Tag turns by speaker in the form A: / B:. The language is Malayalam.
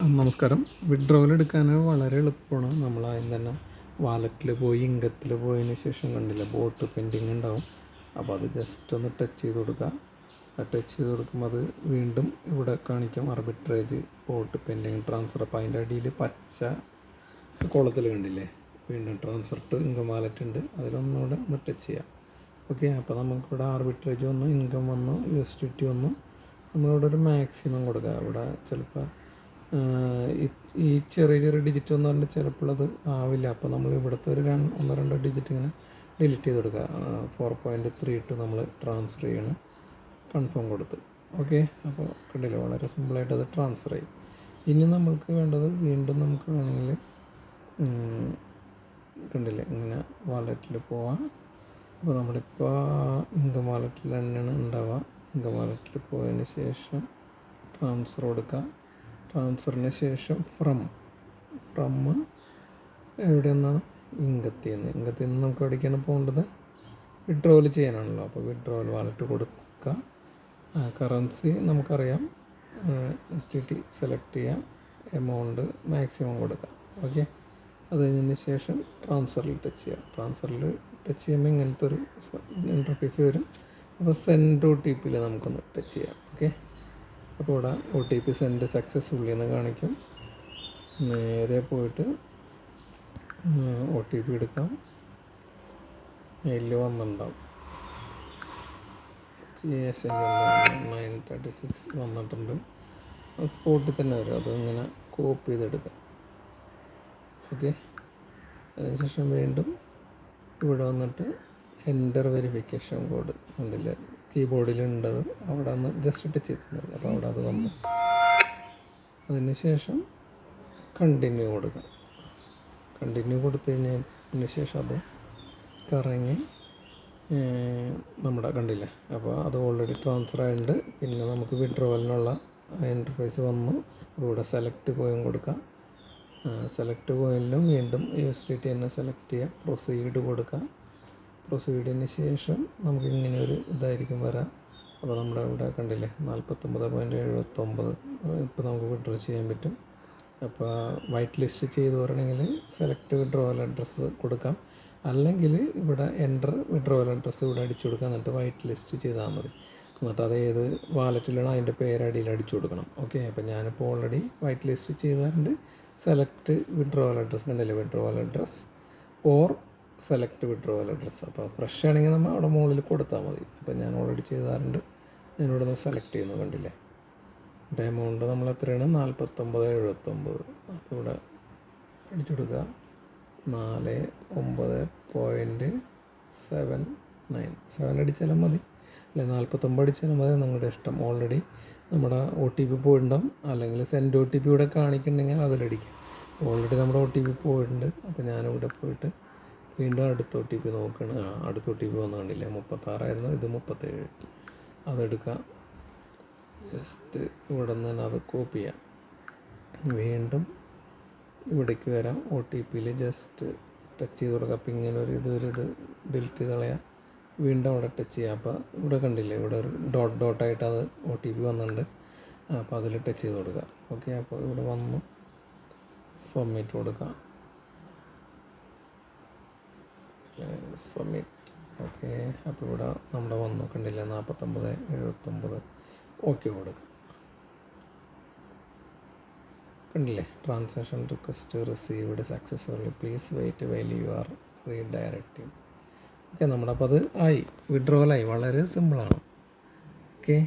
A: നമസ്കാരം. വിഡ്രോവൽ എടുക്കാൻ വളരെ എളുപ്പമാണ്. നമ്മൾ ആദ്യം തന്നെ വാലറ്റിൽ പോയി ഇൻകത്തിൽ പോയതിന് ശേഷം കണ്ടില്ല ബോട്ട് പെൻഡിങ് ഉണ്ടാവും. അപ്പോൾ അത് ജസ്റ്റ് ഒന്ന് ടച്ച് ചെയ്ത് കൊടുക്കുക. ടച്ച് ചെയ്ത് കൊടുക്കുമ്പോൾ അത് വീണ്ടും ഇവിടെ കാണിക്കും ആർബിട്രേജ് ബോട്ട് പെൻഡിങ് ട്രാൻസ്ഫർ. അപ്പോൾ അതിൻ്റെ അടിയിൽ പച്ച കോളത്തിൽ കണ്ടില്ലേ വീണ്ടും ട്രാൻസ്ഫർ ടു ഇൻകം വാലറ്റ് ഉണ്ട്. അതിലൊന്നുകൂടെ ഒന്ന് ടച്ച് ചെയ്യാം. ഓക്കെ, അപ്പോൾ നമുക്കിവിടെ ആർബിട്രേജ് വന്നു, ഇൻകം വന്നു, USDT വന്നു. നമ്മളിവിടെ ഒരു മാക്സിമം കൊടുക്കുക. ഇവിടെ ചിലപ്പോൾ ഈ ചെറിയ ചെറിയ ഡിജിറ്റ് എന്ന് പറഞ്ഞാൽ ചിലപ്പോൾ അത് ആവില്ല. അപ്പോൾ നമ്മൾ ഇവിടുത്തെ ഒരു ഒന്നോ രണ്ടോ ഡിജിറ്റ് ഇങ്ങനെ ഡിലീറ്റ് ചെയ്ത് കൊടുക്കുക. 4.32 നമ്മൾ ട്രാൻസ്ഫർ ചെയ്യണം, കൺഫേം കൊടുത്ത്. ഓക്കെ, അപ്പോൾ കണ്ടില്ല വളരെ സിമ്പിളായിട്ട് അത് ട്രാൻസ്ഫർ ചെയ്യും. ഇനി നമ്മൾക്ക് വേണ്ടത് വീണ്ടും നമുക്ക് വേണമെങ്കിൽ കണ്ടില്ലേ ഇങ്ങനെ വാലറ്റിൽ പോവാം. അപ്പോൾ നമ്മളിപ്പോൾ ഇൻകം വാലറ്റിൽ തന്നെയാണ് ഉണ്ടാവുക. ഇൻകം വാലറ്റിൽ പോയതിന് ശേഷം ട്രാൻസ്ഫർ കൊടുക്കുക. ട്രാൻസ്ഫറിന് ശേഷം ഫ്രം എവിടെ നിന്നാണ് ഇൻകത്തിൽ നിന്ന് നമുക്ക് എവിടേക്കാണ് പോകേണ്ടത്? വിഡ്രോവൽ ചെയ്യാനാണല്ലോ. അപ്പോൾ വിഡ്രോവൽ വാലറ്റ് കൊടുക്കുക. കറൻസി നമുക്കറിയാം, USDT സെലക്ട് ചെയ്യാം, എമൗണ്ട് മാക്സിമം കൊടുക്കാം. ഓക്കെ, അത് കഴിഞ്ഞതിന് ശേഷം ട്രാൻസ്ഫറിൽ ടച്ച് ചെയ്യാം. ട്രാൻസ്ഫറിൽ ടച്ച് ചെയ്യുമ്പോൾ ഇങ്ങനത്തെ ഒരു ഇൻ്റർഫേസ് വരും. അപ്പോൾ സെൻഡ് OTP നമുക്കൊന്ന് ടച്ച് ചെയ്യാം. ഓക്കെ, അപ്പോൾ ഇവിടെ OTP സെൻഡ് സക്സസ്ഫുള്ളി എന്ന് കാണിക്കും. നേരെ പോയിട്ട് OTP എടുക്കാം. മെയിലിൽ വന്നിട്ടുണ്ടാവും. 936 വന്നിട്ടുണ്ട്. സ്പോട്ടിൽ തന്നെ വരും. അതിങ്ങനെ കോപ്പി ചെയ്തെടുക്കാം. ഓക്കെ, അതിനുശേഷം വീണ്ടും ഇവിടെ വന്നിട്ട് എൻ്റർ വെരിഫിക്കേഷൻ കോഡ് ഉണ്ടല്ലേ കീബോർഡിലുണ്ടത്, അവിടെ ഒന്ന് ജസ്റ്റ് ടച്ച് ചെയ്തിട്ടുണ്ട്. അപ്പോൾ അവിടെ അത് വന്നു. അതിന് ശേഷം കണ്ടിന്യൂ കൊടുക്കുക. കണ്ടിന്യൂ കൊടുത്തു കഴിഞ്ഞതിന് ശേഷം അത് കറങ്ങി നമ്മുടെ കണ്ടില്ലേ. അപ്പോൾ അത് ഓൾറെഡി ട്രാൻസ്ഫർ ആയിട്ടുണ്ട്. പിന്നെ നമുക്ക് വിഡ്രോവലിനുള്ള ഇൻ്റർഫേസ് വന്നു. അപ്പോൾ ഇവിടെ സെലക്ട് കോയിൻ കൊടുക്കാം. സെലക്ട് കോയിനിലും വീണ്ടും USDT തന്നെ സെലക്ട് ചെയ്യുക. പ്രൊസീഡ് കൊടുക്കുക. പ്രൊസീഡിന് ശേഷം നമുക്ക് ഇങ്ങനെ ഒരു ഇതായിരിക്കും വരാം. അപ്പോൾ നമ്മുടെ ഇവിടെ കണ്ടില്ലേ 49.79 ഇപ്പോൾ നമുക്ക് വിഡ്രോ ചെയ്യാൻ പറ്റും. അപ്പോൾ വൈറ്റ് ലിസ്റ്റ് ചെയ്ത് പറയണമെങ്കിൽ സെലക്ട് വിഡ്രോവൽ അഡ്രസ്സ് കൊടുക്കാം. അല്ലെങ്കിൽ ഇവിടെ എൻ്റർ വിഡ്രോവൽ അഡ്രസ്സ് ഇവിടെ അടിച്ചു കൊടുക്കാം. എന്നിട്ട് വൈറ്റ് ലിസ്റ്റ് ചെയ്താൽ മതി. എന്നിട്ട് അത് ഏത് വാലറ്റിലാണ് അതിൻ്റെ പേരടിയിൽ അടിച്ചു കൊടുക്കണം. ഓക്കെ, അപ്പോൾ ഞാനിപ്പോൾ ഓൾറെഡി വൈറ്റ് ലിസ്റ്റ് ചെയ്താറുണ്ട്. സെലക്ട് വിഡ്രോവൽ അഡ്രസ്സ് കണ്ടില്ലേ, withdrawal address or select withdrawal address. അപ്പോൾ ഫ്രഷ് ആണെങ്കിൽ നമ്മൾ അവിടെ മുകളിൽ കൊടുത്താൽ മതി. അപ്പോൾ ഞാൻ ഓൾറെഡി ചെയ്താറുണ്ട്. ഞാനിവിടെ നിന്ന് സെലക്ട് ചെയ്യുന്നു കണ്ടില്ലേ. ഇവിടെ എമൗണ്ട് നമ്മൾ എത്രയാണ് 49.79. അപ്പോൾ ഇവിടെ അടിച്ചു കൊടുക്കുക 49.79 അടിച്ചാലും മതി, അല്ലെ 49 അടിച്ചാലും മതി, നിങ്ങളുടെ ഇഷ്ടം. ഓൾറെഡി നമ്മുടെ OTP പോയിട്ടുണ്ടാവും. അല്ലെങ്കിൽ സെൻഡ് OTP ഇവിടെ കാണിക്കുന്നുണ്ടെങ്കിൽ അതിലടിക്കാം. ഓൾറെഡി നമ്മുടെ OTP പോയിട്ടുണ്ട്. അപ്പോൾ ഞാനിവിടെ പോയിട്ട് വീണ്ടും അടുത്ത OTP നോക്കുകയാണ്. അടുത്ത OTP വന്നു കണ്ടില്ലേ 36 ഇത് 37. അതെടുക്കാം. ജസ്റ്റ് ഇവിടെ നിന്ന് തന്നെ അത് കോപ്പി ചെയ്യാം. വീണ്ടും ഇവിടേക്ക് വരാം. OTPയിൽ ജസ്റ്റ് ടച്ച് ചെയ്ത് കൊടുക്കുക. അപ്പോൾ ഇങ്ങനെ ഒരു ഇത് ഡിലീറ്റ് ചെയ്ത് കളയാം. വീണ്ടും അവിടെ ടച്ച് ചെയ്യാം. അപ്പോൾ ഇവിടെ കണ്ടില്ലേ ഇവിടെ ഒരു ഡോട്ടായിട്ട് അത് OTP വന്നിട്ടുണ്ട്. അപ്പോൾ അതിൽ ടച്ച് ചെയ്ത് കൊടുക്കുക. ഓക്കെ, അപ്പോൾ ഇവിടെ വന്നു സബ്മിറ്റ് കൊടുക്കാം. സബ്മിറ്റ്. ഓക്കെ, അപ്പോൾ ഇവിടെ നമ്മുടെ വന്നു കണ്ടില്ലേ 49.79. ഓക്കെ കൊടുക്കുക. കണ്ടില്ലേ transaction request received successfully, please wait while you are redirecting. Okay, നമ്മുടെ അപ്പോൾ അത് ആയി, വിഡ്രോവലായി. വളരെ സിമ്പിളാണ്. ഓക്കെ.